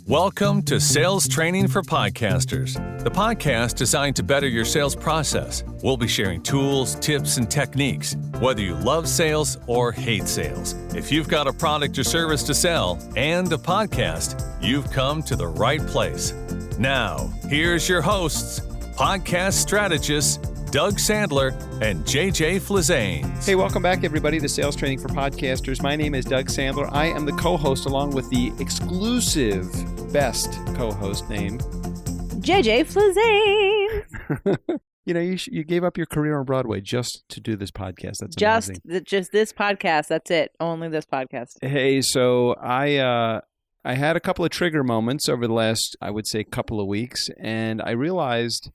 Welcome to Sales Training for Podcasters, the podcast designed to better your sales process. We'll be sharing tools, tips, and techniques, whether you love sales or hate sales. If you've got a product or service to sell and a podcast, you've come to the right place. Now, here's your hosts, podcast strategists, Doug Sandler and JJ Flizanes. Hey, welcome back, everybody, to Sales Training for Podcasters. My name is Doug Sandler. I am the co-host along with the exclusive best co-host name, JJ Flizanes. You know, you gave up your career on Broadway just to do this podcast. That's amazing. Just this podcast. That's it. Only this podcast. Hey, so I had a couple of trigger moments over the last, I would say, couple of weeks, and I realized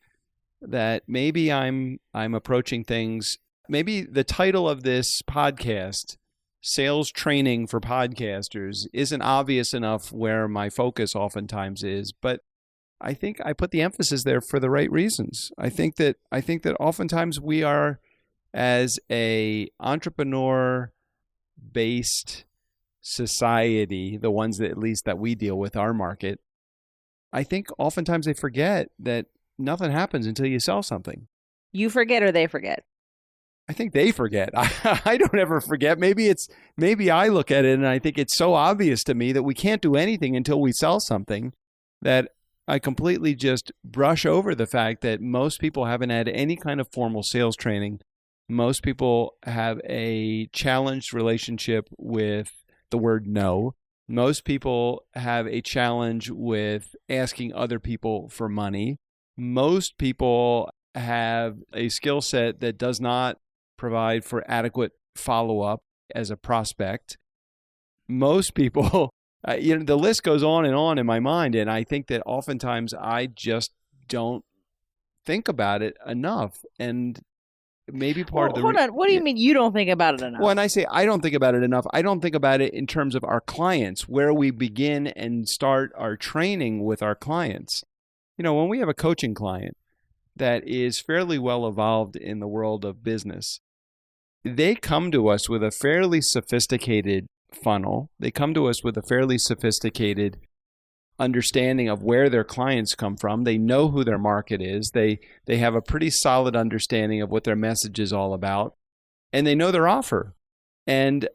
that maybe I'm approaching things. Maybe the title of this podcast, Sales Training for Podcasters, isn't obvious enough where my focus oftentimes is, but I think I put the emphasis there for the right reasons. I think that oftentimes we are, as a entrepreneur-based society, the ones that at least that we deal with, our market, I think oftentimes they forget that nothing happens until you sell something. You forget or they forget? I think they forget. I don't ever forget. Maybe I look at it and I think it's so obvious to me that we can't do anything until we sell something that I completely just brush over the fact that most people haven't had any kind of formal sales training. Most people have a challenged relationship with the word no. Most people have a challenge with asking other people for money. Most people have a skill set that does not provide for adequate follow-up as a prospect. Most people, the list goes on in my mind, and I think that oftentimes I just don't think about it enough. And maybe part of the... Hold on. What do you mean you don't think about it enough? When I say I don't think about it enough, I don't think about it in terms of our clients, where we begin and start our training with our clients. You know, when we have a coaching client that is fairly well evolved in the world of business, they come to us with a fairly sophisticated funnel. They come to us with a fairly sophisticated understanding of where their clients come from. They know who their market is. They have a pretty solid understanding of what their message is all about, and they know their offer. And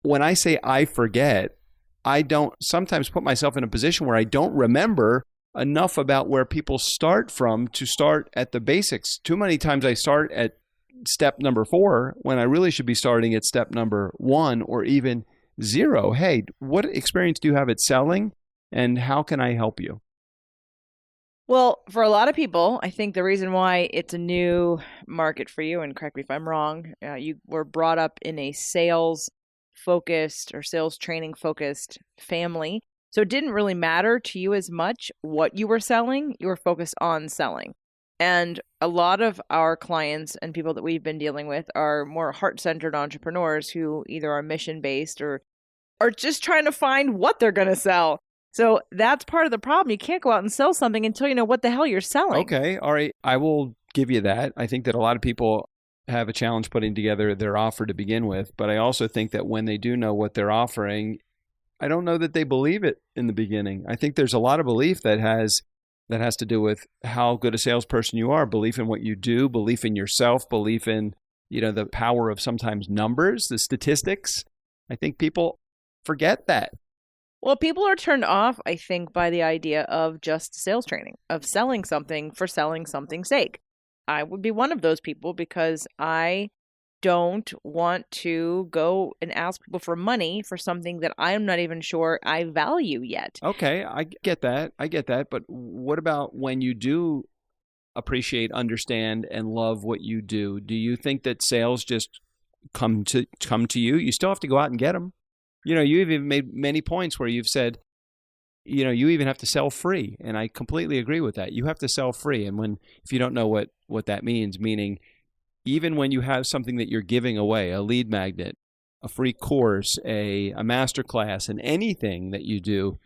when I say I forget, I don't sometimes put myself in a position where I don't remember enough about where people start from to start at the basics. Too many times I start at step number 4 when I really should be starting at step number 1 or even 0. Hey, what experience do you have at selling, and how can I help you? Well, for a lot of people, I think the reason why it's a new market for you, and correct me if I'm wrong, you were brought up in a sales-focused or sales training-focused family. So it didn't really matter to you as much what you were selling. You were focused on selling. And a lot of our clients and people that we've been dealing with are more heart-centered entrepreneurs who either are mission-based or are just trying to find what they're going to sell. So that's part of the problem. You can't go out and sell something until you know what the hell you're selling. Okay. All right. I will give you that. I think that a lot of people have a challenge putting together their offer to begin with. But I also think that when they do know what they're offering, I don't know that they believe it in the beginning. I think there's a lot of belief that has to do with how good a salesperson you are, belief in what you do, belief in yourself, belief in, the power of sometimes numbers, the statistics. I think people forget that. Well, people are turned off, I think, by the idea of just sales training, of selling something for selling something's sake. I would be one of those people because I don't want to go and ask people for money for something that I'm not even sure I value yet. Okay, I get that. But what about when you do appreciate, understand, and love what you do? Do you think that sales just come to you? You still have to go out and get them. You've even made many points where you've said, you even have to sell free. And I completely agree with that. You have to sell free. And if you don't know what that means, meaning even when you have something that you're giving away, a lead magnet, a free course, a master class, and anything that you do,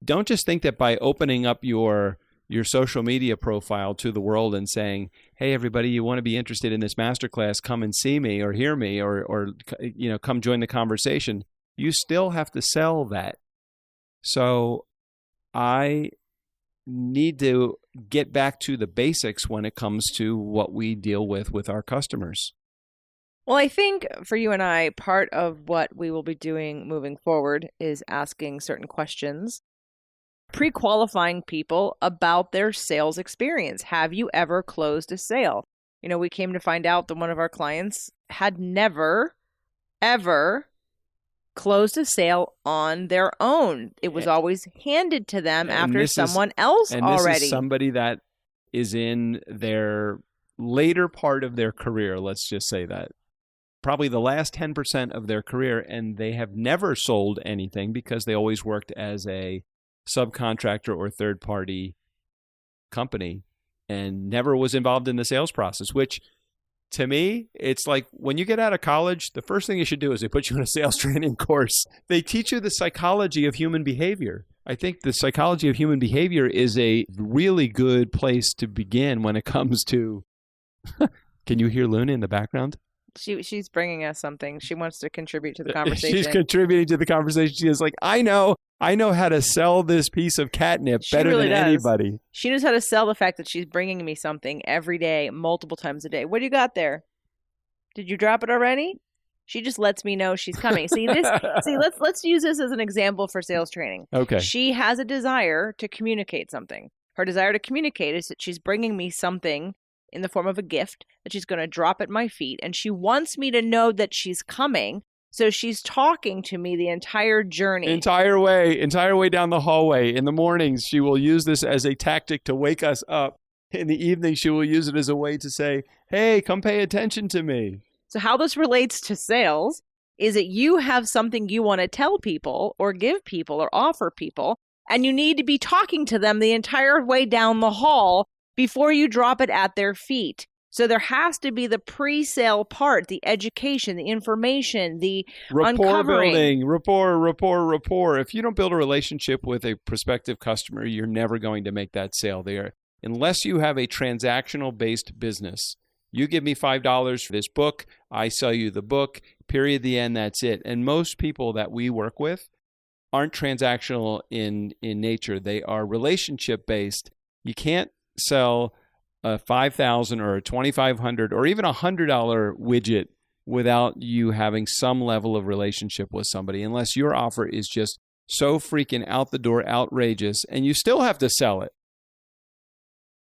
don't just think that by opening up your social media profile to the world and saying, hey, everybody, you want to be interested in this masterclass, come and see me or hear me or come join the conversation. You still have to sell that. So I need to get back to the basics when it comes to what we deal with our customers. Well, I think for you and I, part of what we will be doing moving forward is asking certain questions, pre-qualifying people about their sales experience. Have you ever closed a sale? You know, we came to find out that one of our clients had never, ever closed a sale on their own. It was always handed to them after someone else already. This is somebody that is in their later part of their career, let's just say that. Probably the last 10% of their career, and they have never sold anything because they always worked as a subcontractor or third-party company and never was involved in the sales process, which to me, it's like when you get out of college, the first thing you should do is they put you in a sales training course. They teach you the psychology of human behavior. I think the psychology of human behavior is a really good place to begin when it comes to... Can you hear Luna in the background? She's bringing us something. She wants to contribute to the conversation. She's contributing to the conversation. She is like, I know how to sell this piece of catnip better than anybody. She knows how to sell the fact that she's bringing me something every day, multiple times a day. What do you got there? Did you drop it already? She just lets me know she's coming. Let's use this as an example for sales training. Okay. She has a desire to communicate something. Her desire to communicate is that she's bringing me something in the form of a gift that she's going to drop at my feet. And she wants me to know that she's coming. So she's talking to me the entire journey. Entire way down the hallway. In the mornings, she will use this as a tactic to wake us up. In the evening, she will use it as a way to say, hey, come pay attention to me. So how this relates to sales is that you have something you want to tell people or give people or offer people, and you need to be talking to them the entire way down the hall before you drop it at their feet. So there has to be the pre-sale part, the education, the information, the uncovering. Rapport. If you don't build a relationship with a prospective customer, you're never going to make that sale there. Unless you have a transactional-based business. You give me $5 for this book, I sell you the book, period, the end, that's it. And most people that we work with aren't transactional in nature. They are relationship-based. You can't sell a $5,000 or a $2,500 or even $100 widget without you having some level of relationship with somebody, unless your offer is just so freaking out the door outrageous, and you still have to sell it.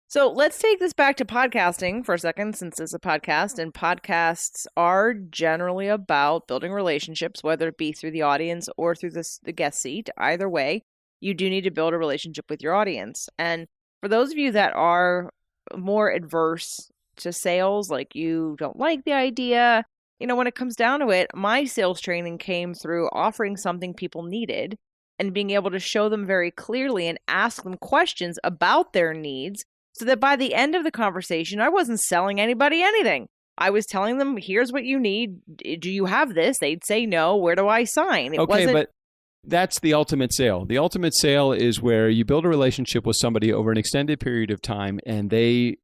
So let's take this back to podcasting for a second, since it's a podcast, and podcasts are generally about building relationships, whether it be through the audience or through the guest seat. Either way, you do need to build a relationship with your audience. And for those of you that are more adverse to sales, like you don't like the idea, when it comes down to it, my sales training came through offering something people needed and being able to show them very clearly and ask them questions about their needs, so that by the end of the conversation, I wasn't selling anybody anything. I was telling them, here's what you need. Do you have this? They'd say no. Where do I sign? But that's the ultimate sale. The ultimate sale is where you build a relationship with somebody over an extended period of time, and they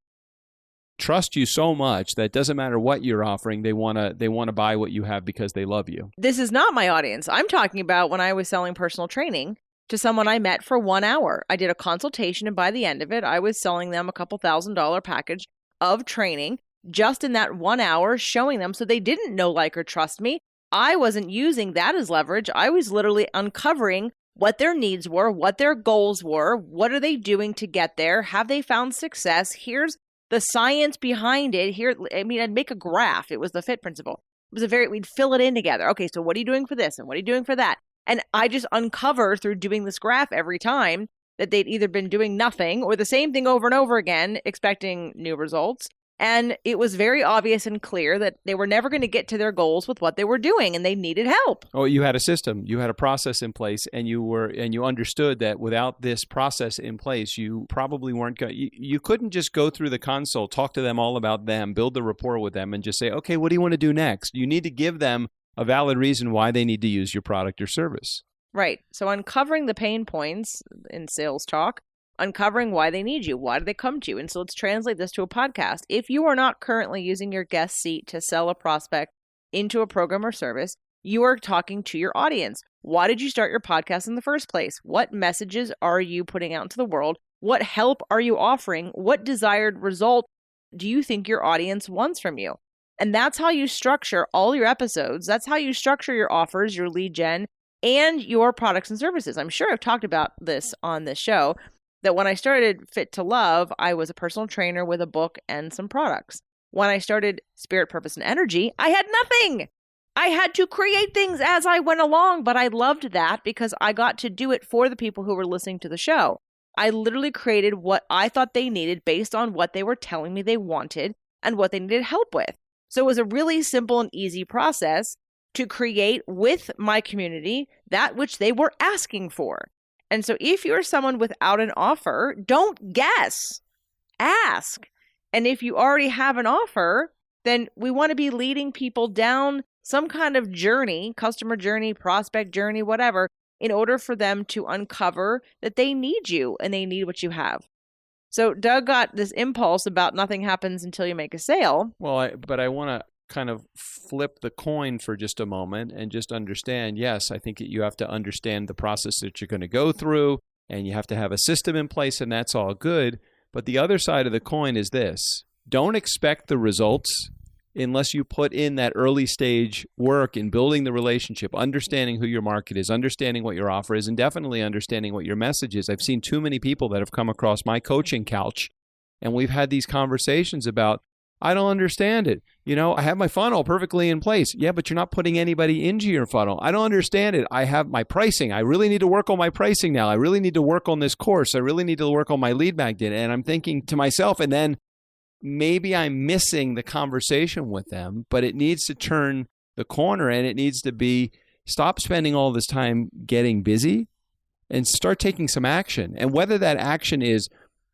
trust you so much that it doesn't matter what you're offering. They want to buy what you have because they love you. This is not my audience. I'm talking about when I was selling personal training to someone I met for 1 hour. I did a consultation, and by the end of it, I was selling them a couple $1,000 package of training just in that 1 hour, showing them so they didn't know, like, or trust me. I wasn't using that as leverage. I was literally uncovering what their needs were, what their goals were, what are they doing to get there, have they found success, here's the science behind it. I'd make a graph. It was the FIT principle. We'd fill it in together. Okay, so what are you doing for this, and what are you doing for that? And I just uncover through doing this graph every time that they'd either been doing nothing or the same thing over and over again, expecting new results. And it was very obvious and clear that they were never going to get to their goals with what they were doing, and they needed help. Oh, you had a system, you had a process in place, and you understood that without this process in place, you probably weren't going. You couldn't just go through the console, talk to them all about them, build the rapport with them, and just say, okay, what do you want to do next? You need to give them a valid reason why they need to use your product or service. Right. So uncovering the pain points in sales talk, uncovering why they need you. Why do they come to you? And so let's translate this to a podcast. If you are not currently using your guest seat to sell a prospect into a program or service, you are talking to your audience. Why did you start your podcast in the first place? What messages are you putting out into the world? What help are you offering? What desired result do you think your audience wants from you? And that's how you structure all your episodes. That's how you structure your offers, your lead gen, and your products and services. I'm sure I've talked about this on this show, that when I started Fit to Love, I was a personal trainer with a book and some products. When I started Spirit, Purpose, and Energy, I had nothing. I had to create things as I went along, but I loved that because I got to do it for the people who were listening to the show. I literally created what I thought they needed based on what they were telling me they wanted and what they needed help with. So it was a really simple and easy process to create with my community that which they were asking for. And so if you're someone without an offer, don't guess, ask. And if you already have an offer, then we want to be leading people down some kind of journey, customer journey, prospect journey, whatever, in order for them to uncover that they need you and they need what you have. So Doug got this impulse about nothing happens until you make a sale. Well, but I want to kind of flip the coin for just a moment and just understand, yes, I think that you have to understand the process that you're going to go through and you have to have a system in place, and that's all good. But the other side of the coin is this. Don't expect the results unless you put in that early stage work in building the relationship, understanding who your market is, understanding what your offer is, and definitely understanding what your message is. I've seen too many people that have come across my coaching couch, and we've had these conversations about, I don't understand it. You know, I have my funnel perfectly in place. Yeah, but you're not putting anybody into your funnel. I don't understand it. I have my pricing. I really need to work on my pricing now. I really need to work on this course. I really need to work on my lead magnet. And I'm thinking to myself, and then maybe I'm missing the conversation with them, but it needs to turn the corner, and it needs to be stop spending all this time getting busy and start taking some action. And whether that action is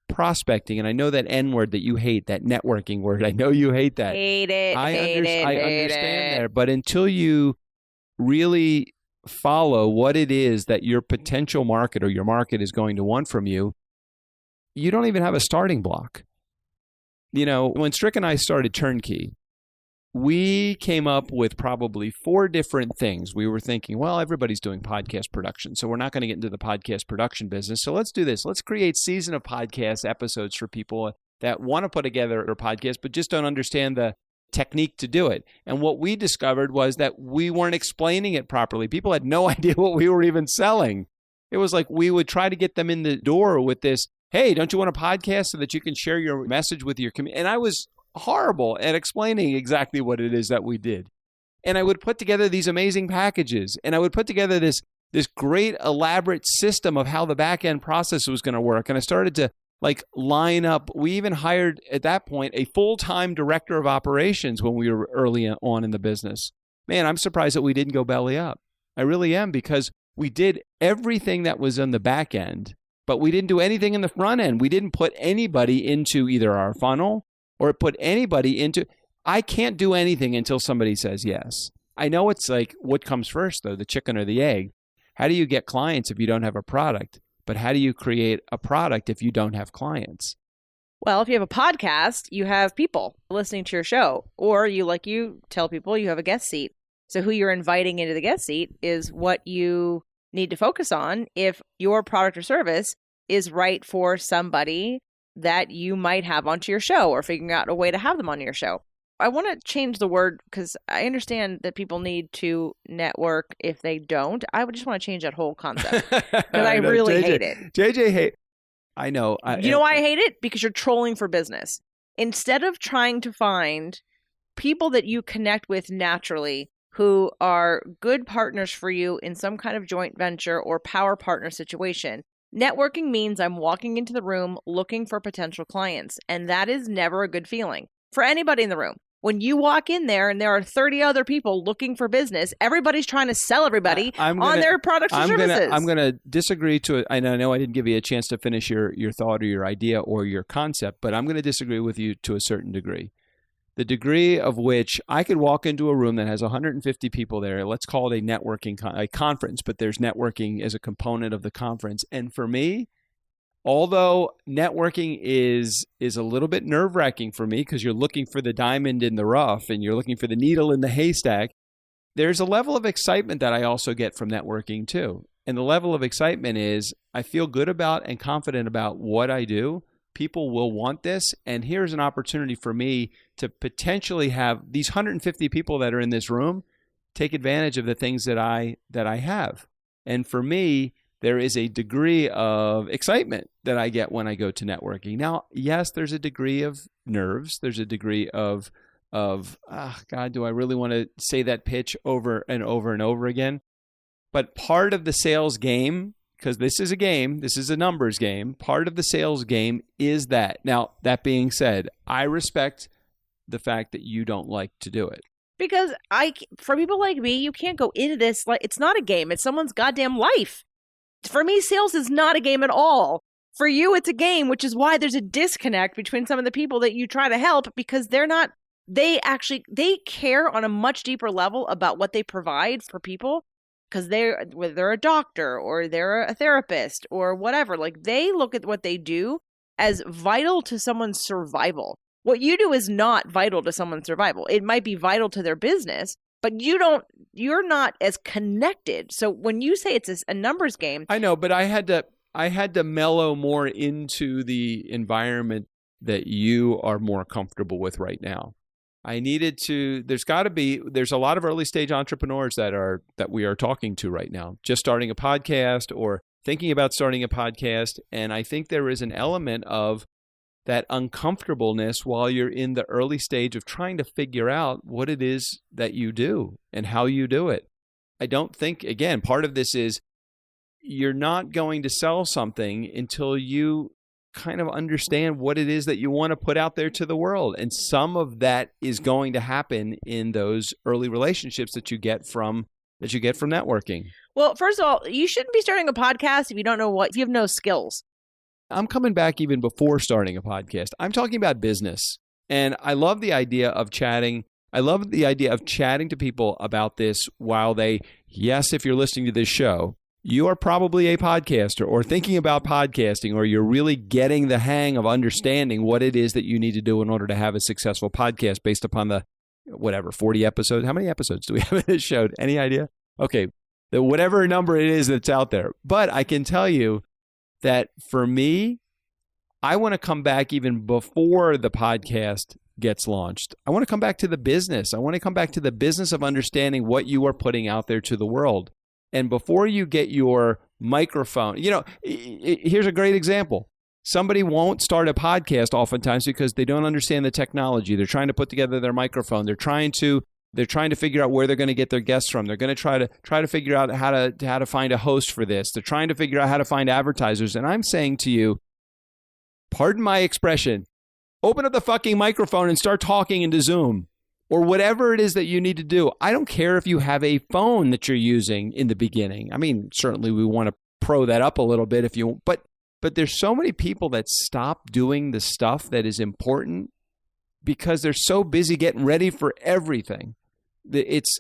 prospecting, and I know that N word that you hate, that networking word, I know you hate that. Hate it. I understand there, but until you really follow what it is that your potential market or your market is going to want from you, you don't even have a starting block. You know, when Strick and I started Turnkey, we came up with probably 4 different things. We were thinking, well, everybody's doing podcast production, so we're not going to get into the podcast production business. So let's do this. Let's create season of podcast episodes for people that want to put together a podcast, but just don't understand the technique to do it. And what we discovered was that we weren't explaining it properly. People had no idea what we were even selling. It was like we would try to get them in the door with this, hey, don't you want a podcast so that you can share your message with your community? And I was horrible at explaining exactly what it is that we did. And I would put together these amazing packages, and I would put together this great elaborate system of how the back end process was going to work. And I started to line up. We even hired at that point a full-time director of operations when we were early on in the business. Man, I'm surprised that we didn't go belly up. I really am, because we did everything that was on the back end, but we didn't do anything in the front end. We didn't put anybody into either our funnel or put anybody into, I can't do anything until somebody says yes. I know it's like, what comes first though, the chicken or the egg? How do you get clients if you don't have a product? But how do you create a product if you don't have clients? Well, if you have a podcast, you have people listening to your show, or you tell people you have a guest seat. So who you're inviting into the guest seat is what you need to focus on if your product or service is right for somebody that you might have onto your show, or figuring out a way to have them on your show. I want to change the word because I understand that people need to network if they don't. I would just want to change that whole concept because I really hate it. JJ hate. I know. You know why I hate it? Because you're trolling for business. Instead of trying to find people that you connect with naturally who are good partners for you in some kind of joint venture or power partner situation, networking means I'm walking into the room looking for potential clients. And that is never a good feeling for anybody in the room. When you walk in there and there are 30 other people looking for business, everybody's trying to sell everybody on their products or services. I'm going to disagree to it. I know I didn't give you a chance to finish your thought or your idea or your concept, but I'm going to disagree with you to a certain degree. The degree of which I could walk into a room that has 150 people there. Let's call it a networking a conference, but there's networking as a component of the conference. And for me, although networking is a little bit nerve-wracking for me because you're looking for the diamond in the rough and you're looking for the needle in the haystack, there's a level of excitement that I also get from networking too. And the level of excitement is I feel good about and confident about what I do. People will want this. And here's an opportunity for me to potentially have these 150 people that are in this room take advantage of the things that I have. And for me, there is a degree of excitement that I get when I go to networking. Now, yes, there's a degree of nerves. There's a degree of God, do I really want to say that pitch over and over and over again? But part of the sales game, because this is a game, this is a numbers game, part of the sales game is that. Now, that being said, I respect the fact that you don't like to do it. Because for people like me, you can't go into this like it's not a game. It's someone's goddamn life. For me, sales is not a game at all. For you, it's a game, which is why there's a disconnect between some of the people that you try to help because they care on a much deeper level about what they provide for people because whether they're a doctor or they're a therapist or whatever. Like they look at what they do as vital to someone's survival. What you do is not vital to someone's survival. It might be vital to their business, but you're not as connected. So when you say it's a numbers game. I know, but I had to mellow more into the environment that you are more comfortable with right now. I needed to, there's a lot of early stage entrepreneurs that we are talking to right now, just starting a podcast or thinking about starting a podcast. And I think there is an element of that uncomfortableness while you're in the early stage of trying to figure out what it is that you do and how you do it. I don't think, again, part of this is you're not going to sell something until you kind of understand what it is that you want to put out there to the world. And some of that is going to happen in those early relationships that you get from networking. Well, first of all, you shouldn't be starting a podcast if you have no skills. I'm coming back even before starting a podcast. I'm talking about business. And I love the idea of chatting. I love the idea of chatting to people about this while yes, if you're listening to this show, you are probably a podcaster or thinking about podcasting, or you're really getting the hang of understanding what it is that you need to do in order to have a successful podcast based upon the, 40 episodes. How many episodes do we have in this show? Any idea? Okay, whatever number it is that's out there. But I can tell you that for me, I want to come back even before the podcast gets launched. I want to come back to the business. I want to come back to the business of understanding what you are putting out there to the world. And before you get your microphone, here's a great example. Somebody won't start a podcast oftentimes because they don't understand the technology. They're trying to put together their microphone. They're trying to figure out where they're going to get their guests from. They're going to try to figure out how to find a host for this. They're trying to figure out how to find advertisers. And I'm saying to you, pardon my expression, open up the fucking microphone and start talking into Zoom or whatever it is that you need to do. I don't care if you have a phone that you're using in the beginning. I mean, certainly we want to pro that up a little bit if you, but there's so many people that stop doing the stuff that is important because they're so busy getting ready for everything.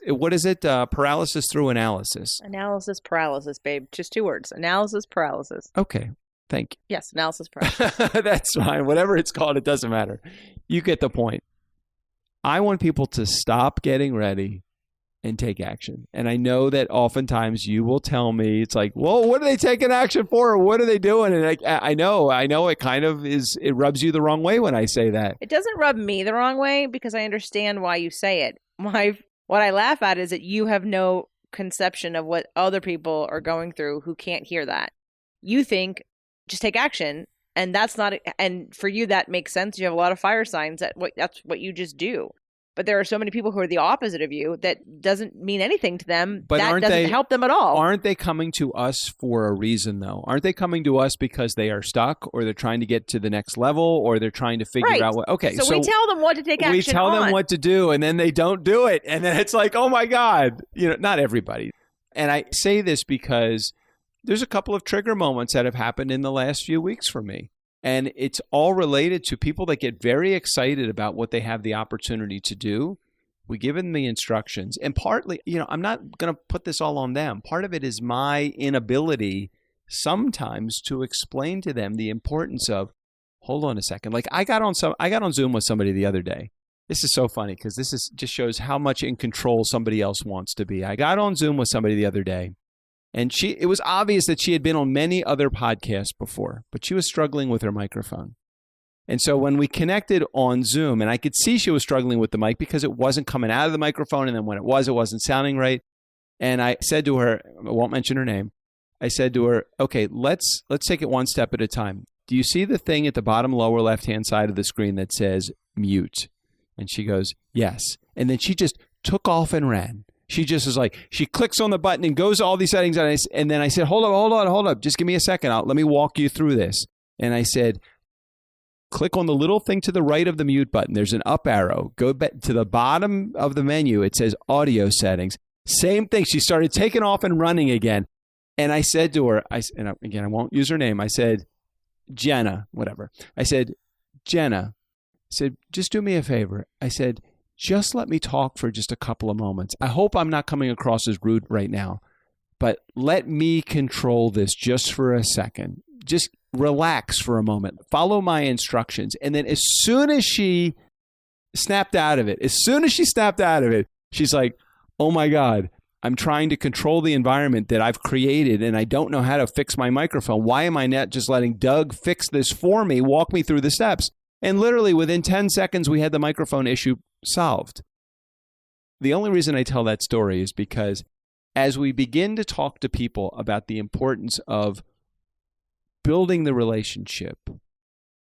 What is it? Paralysis through analysis. Analysis paralysis, babe. Just 2 words. Analysis paralysis. Okay. Thank you. Yes, analysis paralysis. That's fine. Whatever it's called, it doesn't matter. You get the point. I want people to stop getting ready and take action. And I know that oftentimes you will tell me, it's like, well, what are they taking action for? Or what are they doing? And I know it kind of is, it rubs you the wrong way when I say that. It doesn't rub me the wrong way because I understand why you say it. What I laugh at is that you have no conception of what other people are going through who can't hear that. You think, just take action. And that's not, and for you, that makes sense. You have a lot of fire signs that's what you just do. But there are so many people who are the opposite of you that doesn't mean anything to them. But that doesn't help them at all. Aren't they coming to us for a reason, though? Aren't they coming to us because they are stuck or they're trying to get to the next level or they're trying to figure out what? Okay. So we tell them what to take action on. We tell them what to do and then they don't do it. And then it's like, oh my God, not everybody. And I say this because there's a couple of trigger moments that have happened in the last few weeks for me. And it's all related to people that get very excited about what they have the opportunity to do. We give them the instructions. And partly, I'm not going to put this all on them. Part of it is my inability sometimes to explain to them the importance of, hold on a second. Like I got on Zoom with somebody the other day. This is so funny because this is just shows how much in control somebody else wants to be. I got on Zoom with somebody the other day, and it was obvious that she had been on many other podcasts before, but she was struggling with her microphone. And so when we connected on Zoom, and I could see she was struggling with the mic because it wasn't coming out of the microphone, and then when it wasn't sounding right. And I said to her, I won't mention her name, I said to her, okay, let's take it one step at a time. Do you see the thing at the bottom lower left-hand side of the screen that says mute? And she goes, yes. And then she just took off and ran. She just is like, she clicks on the button and goes to all these settings. And then I said, hold up. Just give me a second. Let me walk you through this. And I said, click on the little thing to the right of the mute button. There's an up arrow. Go back to the bottom of the menu. It says audio settings. Same thing. She started taking off and running again. And I said to her, and again, I won't use her name. I said, Jenna, whatever. I said, Jenna, I said, just do me a favor. I said, just let me talk for just a couple of moments. I hope I'm not coming across as rude right now, but let me control this just for a second. Just relax for a moment. Follow my instructions. And then as soon as she snapped out of it, she's like, oh my God, I'm trying to control the environment that I've created and I don't know how to fix my microphone. Why am I not just letting Doug fix this for me, walk me through the steps? And literally within 10 seconds, we had the microphone issue solved. The only reason I tell that story is because as we begin to talk to people about the importance of building the relationship,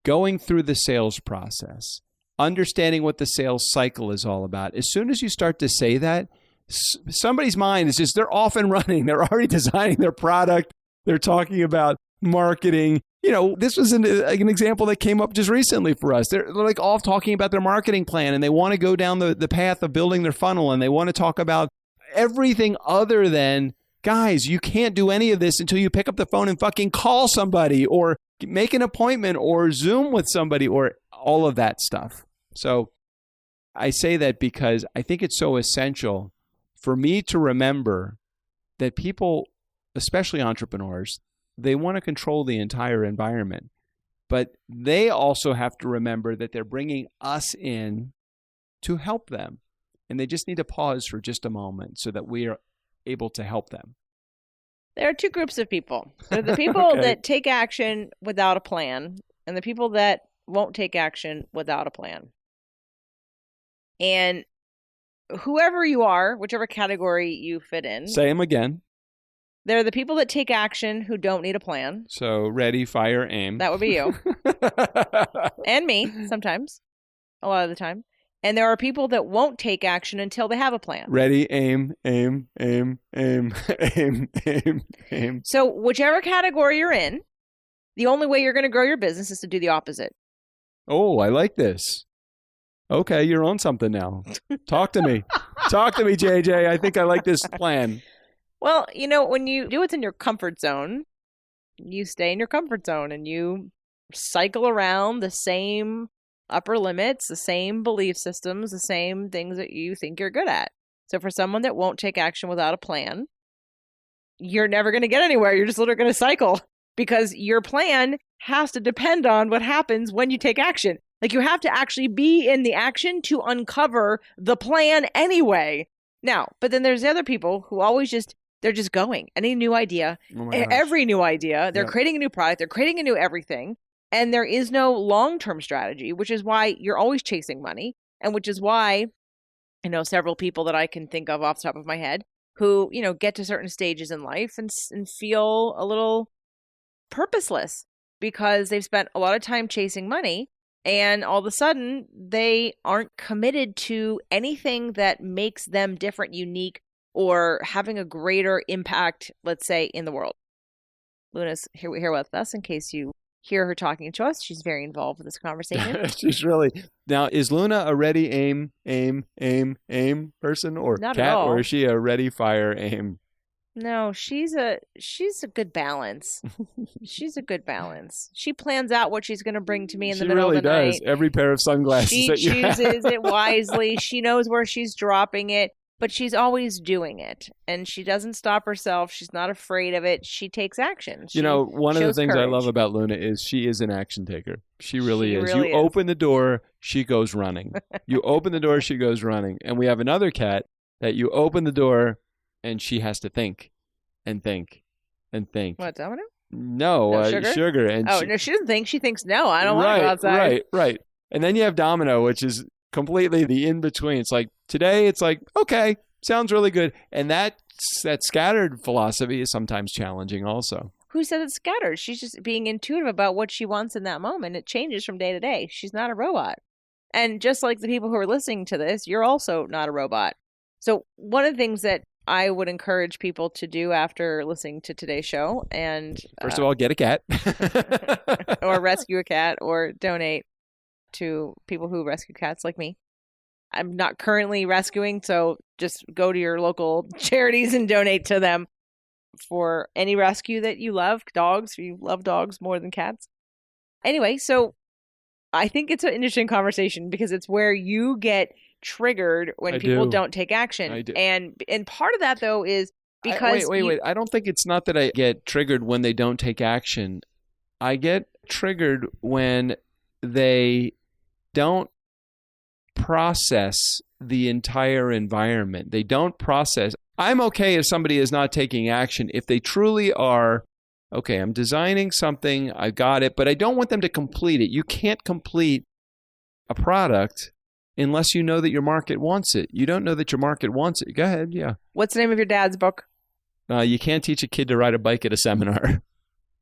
going through the sales process, understanding what the sales cycle is all about, as soon as you start to say that, somebody's mind is just, they're off and running. They're already designing their product. They're talking about marketing. You know, this was an example that came up just recently for us. They're like all talking about their marketing plan and they want to go down the path of building their funnel and they want to talk about everything other than, guys, you can't do any of this until you pick up the phone and fucking call somebody or make an appointment or Zoom with somebody or all of that stuff. So I say that because I think it's so essential for me to remember that people, especially entrepreneurs, they want to control the entire environment, but they also have to remember that they're bringing us in to help them. And they just need to pause for just a moment so that we are able to help them. There are two groups of people. There are the people Okay. that take action without a plan and the people that won't take action without a plan. And whoever you are, whichever category you fit in, Say them again. there are the people that take action who don't need a plan. So ready, fire, aim. That would be you. And me, sometimes, a lot of the time. And there are people that won't take action until they have a plan. Ready, aim, aim, aim, aim, aim, aim, aim. So whichever category you're in, the only way you're going to grow your business is to do the opposite. Oh, I like this. Okay, you're on something now. Talk to me. Talk to me, JJ. I think I like this plan. Well, you know, when you do what's in your comfort zone, you stay in your comfort zone and you cycle around the same upper limits, the same belief systems, the same things that you think you're good at. So for someone that won't take action without a plan, you're never going to get anywhere. You're just literally going to cycle because your plan has to depend on what happens when you take action. Like you have to actually be in the action to uncover the plan anyway. Now, but then there's the other people who always they're just going. Any new idea, Oh my gosh. every new idea, they're Yep. creating a new product, they're creating a new everything. And there is no long-term strategy, which is why you're always chasing money. And which is why I know several people that I can think of off the top of my head who, you know, get to certain stages in life and feel a little purposeless because they've spent a lot of time chasing money. And all of a sudden, they aren't committed to anything that makes them different, unique, or having a greater impact, let's say, in the world. Luna's here with us in case you hear her talking to us. She's very involved with this conversation. She's really. Now, is Luna a ready, aim, aim, aim, aim person or Not at cat? all. Or is she a ready, fire, aim? No, she's a good balance. She's a good balance. She plans out what she's going to bring to me in the She middle really of the does. night. Every pair of sunglasses She that you have. chooses it wisely. She knows where she's dropping it. but she's always doing it, and she doesn't stop herself. She's not afraid of it. She takes action. One of the shows things I courage. love about Luna is she is an action taker. She really She is. really You is. open the door, she goes running. You open the door, she goes running. And we have another cat that you open the door and she has to think and think and think. What, Domino? No, No, Sugar? Sugar. And Oh, no, she doesn't think. She thinks, no, I don't want to go outside. Right. And then you have Domino, which is completely the in-between. It's like, today it's like, okay, sounds really good. And that scattered philosophy is sometimes challenging also. Who said it's scattered? She's just being intuitive about what she wants in that moment. It changes from day to day. She's not a robot. And just like the people who are listening to this, you're also not a robot. So one of the things that I would encourage people to do after listening to today's show, and First of all, get a cat. or rescue a cat, or donate to people who rescue cats like me. I'm not currently rescuing, so just go to your local charities and donate to them for any rescue that you love. Dogs, you love dogs more than cats. Anyway, so I think it's an interesting conversation because it's where you get triggered when people don't take action. I do. And part of that, though, is because wait. I don't think it's not that I get triggered when they don't take action. I get triggered when they don't process the entire environment. They don't process. I'm okay if somebody is not taking action if they truly are, okay, I'm designing something, I got it, but I don't want them to complete it. You can't complete a product unless you know that your market wants it. You don't know that your market wants it. Go ahead, yeah. What's the name of your dad's book? You can't teach a kid to ride a bike at a seminar.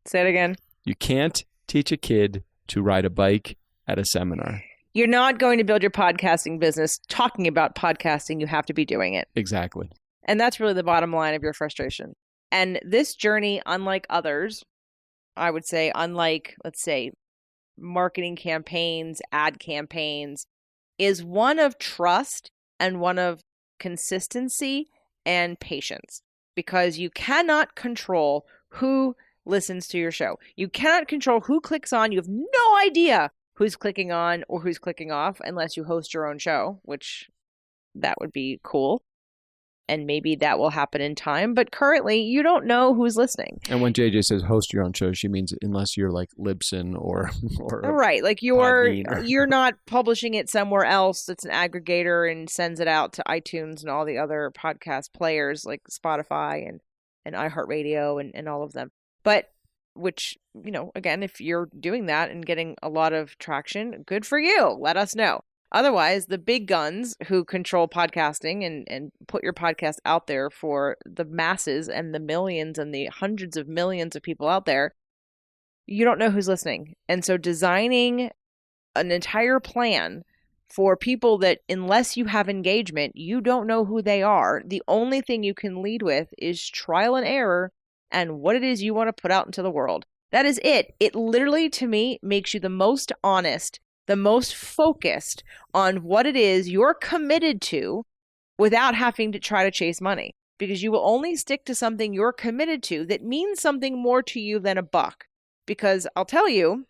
Say it again. You can't teach a kid to ride a bike at a seminar. You're not going to build your podcasting business talking about podcasting. You have to be doing it. Exactly. And that's really the bottom line of your frustration. And this journey, unlike others, I would say, unlike, let's say, marketing campaigns, ad campaigns, is one of trust and one of consistency and patience. Because you cannot control who listens to your show. You cannot control who clicks on. You have no idea who's clicking on or who's clicking off unless you host your own show, which that would be cool. And maybe that will happen in time. But currently, you don't know who's listening. And when JJ says host your own show, she means unless you're like Libsyn or right, like you're not publishing it somewhere else that's an aggregator and sends it out to iTunes and all the other podcast players like Spotify and iHeartRadio and all of them. But which, again, if you're doing that and getting a lot of traction, good for you. Let us know. Otherwise, the big guns who control podcasting and put your podcast out there for the masses and the millions and the hundreds of millions of people out there, you don't know who's listening. And so designing an entire plan for people that, unless you have engagement, you don't know who they are. The only thing you can lead with is trial and error and what it is you want to put out into the world. That is it. It literally, to me, makes you the most honest, the most focused on what it is you're committed to without having to try to chase money. Because you will only stick to something you're committed to that means something more to you than a buck. Because I'll tell you,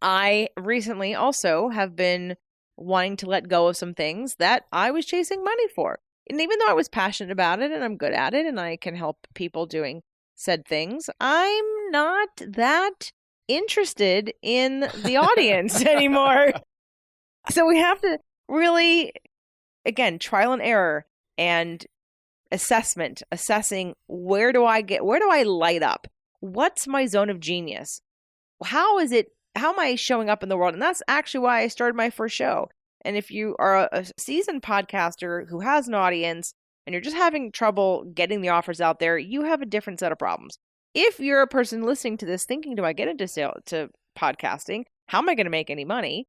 I recently also have been wanting to let go of some things that I was chasing money for. And even though I was passionate about it and I'm good at it and I can help people doing said things, I'm not that interested in the audience anymore. So we have to really, again, trial and error and assessing where do I light up? What's my zone of genius? How am I showing up in the world? And that's actually why I started my first show. And if you are a seasoned podcaster who has an audience and you're just having trouble getting the offers out there, you have a different set of problems. If you're a person listening to this thinking, do I get into podcasting? How am I going to make any money?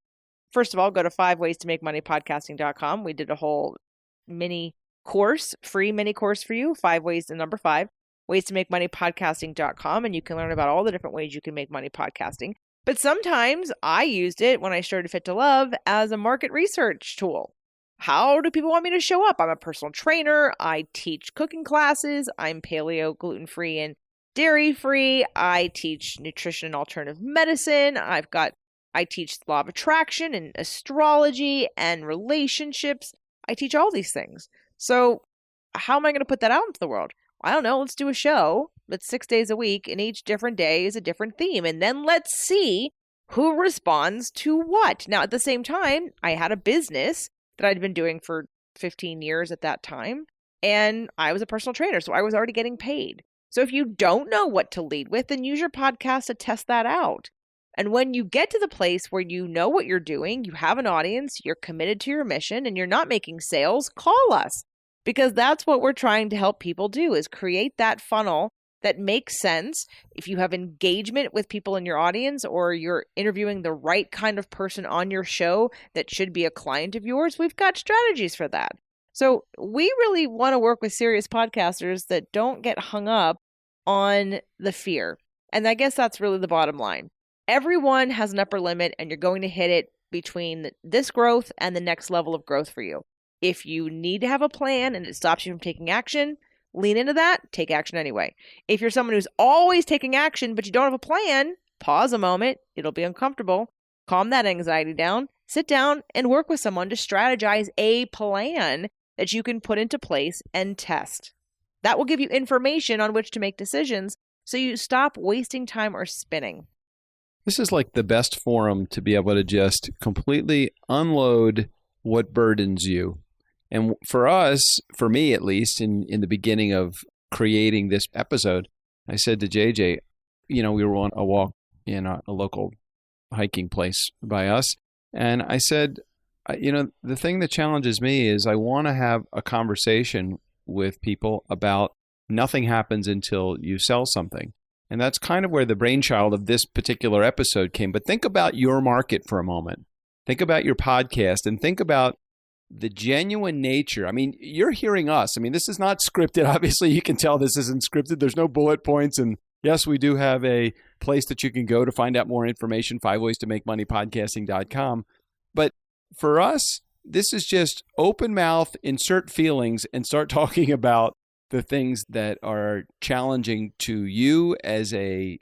First of all, go to 5waystomake-money-podcasting.com. We did a whole free mini course for you, 5 ways to number 5, waystomake-money-podcasting.com, and you can learn about all the different ways you can make money podcasting. But sometimes I used it when I started Fit to Love as a market research tool. How do people want me to show up? I'm a personal trainer. I teach cooking classes. I'm paleo, gluten-free, and dairy-free. I teach nutrition and alternative medicine. I teach law of attraction and astrology and relationships. I teach all these things. So how am I going to put that out into the world? I don't know. Let's do a show that's 6 days a week, and each different day is a different theme. And then let's see who responds to what. Now, at the same time, I had a business that I'd been doing for 15 years at that time, and I was a personal trainer, so I was already getting paid. So if you don't know what to lead with, then use your podcast to test that out. And when you get to the place where you know what you're doing, you have an audience, you're committed to your mission, and you're not making sales, call us. Because that's what we're trying to help people do, is create that funnel that makes sense. If you have engagement with people in your audience, or you're interviewing the right kind of person on your show that should be a client of yours, we've got strategies for that. So we really want to work with serious podcasters that don't get hung up on the fear. And I guess that's really the bottom line. Everyone has an upper limit, and you're going to hit it between this growth and the next level of growth for you. If you need to have a plan and it stops you from taking action, lean into that, take action anyway. If you're someone who's always taking action but you don't have a plan, pause a moment. It'll be uncomfortable. Calm that anxiety down. Sit down and work with someone to strategize a plan that you can put into place and test. That will give you information on which to make decisions, so you stop wasting time or spinning. This is like the best forum to be able to just completely unload what burdens you. And for us, for me at least, in the beginning of creating this episode, I said to JJ, we were on a walk in a local hiking place by us. And I said, the thing that challenges me is I want to have a conversation with people about nothing happens until you sell something. And that's kind of where the brainchild of this particular episode came. But think about your market for a moment. Think about your podcast and think about the genuine nature. I mean, you're hearing us. I mean, this is not scripted. Obviously, you can tell this isn't scripted. There's no bullet points. And yes, we do have a place that you can go to find out more information, 5ways-to-make-money-podcasting.com. But for us, this is just open mouth, insert feelings, and start talking about the things that are challenging to you as a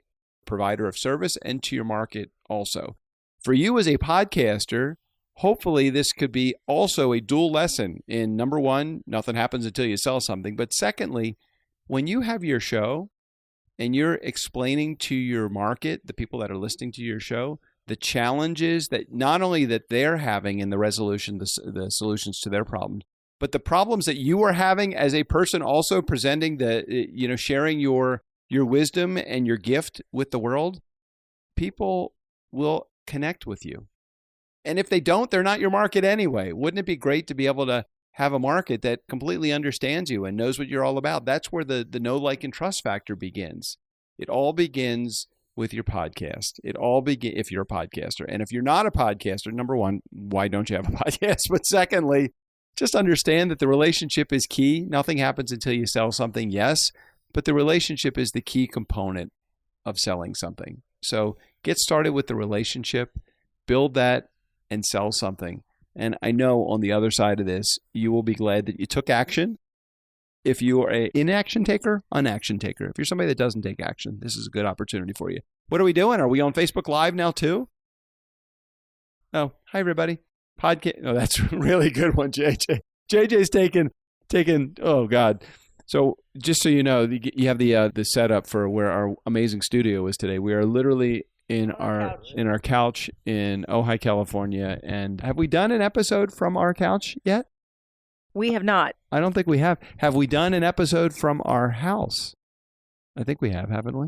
provider of service and to your market also. For you as a podcaster, hopefully this could be also a dual lesson in, number one, nothing happens until you sell something. But secondly, when you have your show and you're explaining to your market, the people that are listening to your show, the challenges that not only that they're having in the resolution, the solutions to their problems, but the problems that you are having as a person also presenting sharing your wisdom and your gift with the world, people will connect with you. And if they don't, they're not your market anyway. Wouldn't it be great to be able to have a market that completely understands you and knows what you're all about? That's where the know, like, and trust factor begins. It all begins with your podcast. If you're a podcaster. And if you're not a podcaster, number one, why don't you have a podcast? But secondly, just understand that the relationship is key. Nothing happens until you sell something, yes, but the relationship is the key component of selling something. So get started with the relationship, build that, and sell something. And I know on the other side of this, you will be glad that you took action. If you are an inaction taker, unaction taker. If you're somebody that doesn't take action, this is a good opportunity for you. What are we doing? Are we on Facebook Live now too? Oh, hi everybody. Podcast. Oh, that's a really good one, JJ. JJ's taking. Oh God. So just so you know, you have the setup for where our amazing studio is today. We are literally in our couch in Ojai, California. And have we done an episode from our couch yet? We have not. I don't think we have. Have we done an episode from our house? I think we have, haven't we?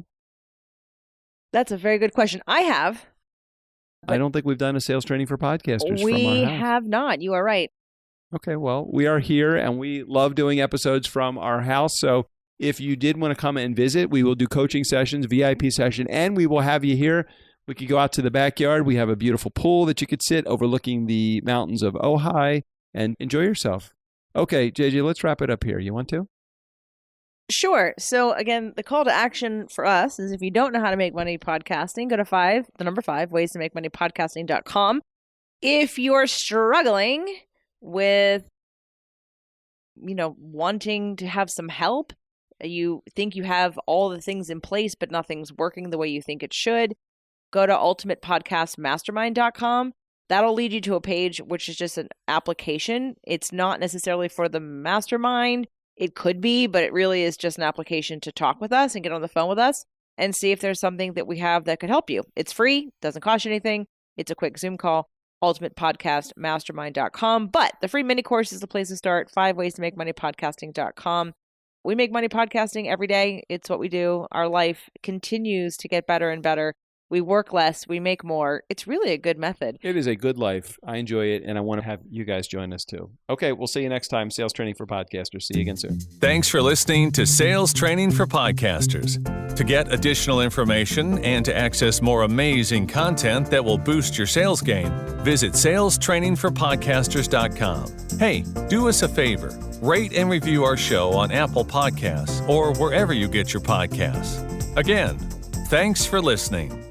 That's a very good question. I have. I don't think we've done a sales training for podcasters from our We house. have not. You are right. Okay, well, we are here and we love doing episodes from our house. So if you did want to come and visit, we will do coaching sessions, VIP session, and we will have you here. We could go out to the backyard. We have a beautiful pool that you could sit overlooking the mountains of Ojai and enjoy yourself. Okay, JJ, let's wrap it up here. You want to? Sure. So again, the call to action for us is if you don't know how to make money podcasting, go to 5 ways to make money podcasting.com. If you're struggling with, wanting to have some help, you think you have all the things in place, but nothing's working the way you think it should, go to ultimatepodcastmastermind.com. That'll lead you to a page which is just an application. It's not necessarily for the mastermind. it could be, but it really is just an application to talk with us and get on the phone with us and see if there's something that we have that could help you. It's free, doesn't cost you anything. It's a quick Zoom call, ultimatepodcastmastermind.com. But the free mini course is the place to start, 5 ways to make money podcasting.com. We make money podcasting every day. It's what we do. Our life continues to get better and better. We work less, we make more. It's really a good method. It is a good life. I enjoy it, and I want to have you guys join us too. Okay, we'll see you next time. Sales Training for Podcasters. See you again soon. Thanks for listening to Sales Training for Podcasters. To get additional information and to access more amazing content that will boost your sales game, visit salestrainingforpodcasters.com. Hey, do us a favor. Rate and review our show on Apple Podcasts or wherever you get your podcasts. Again, thanks for listening.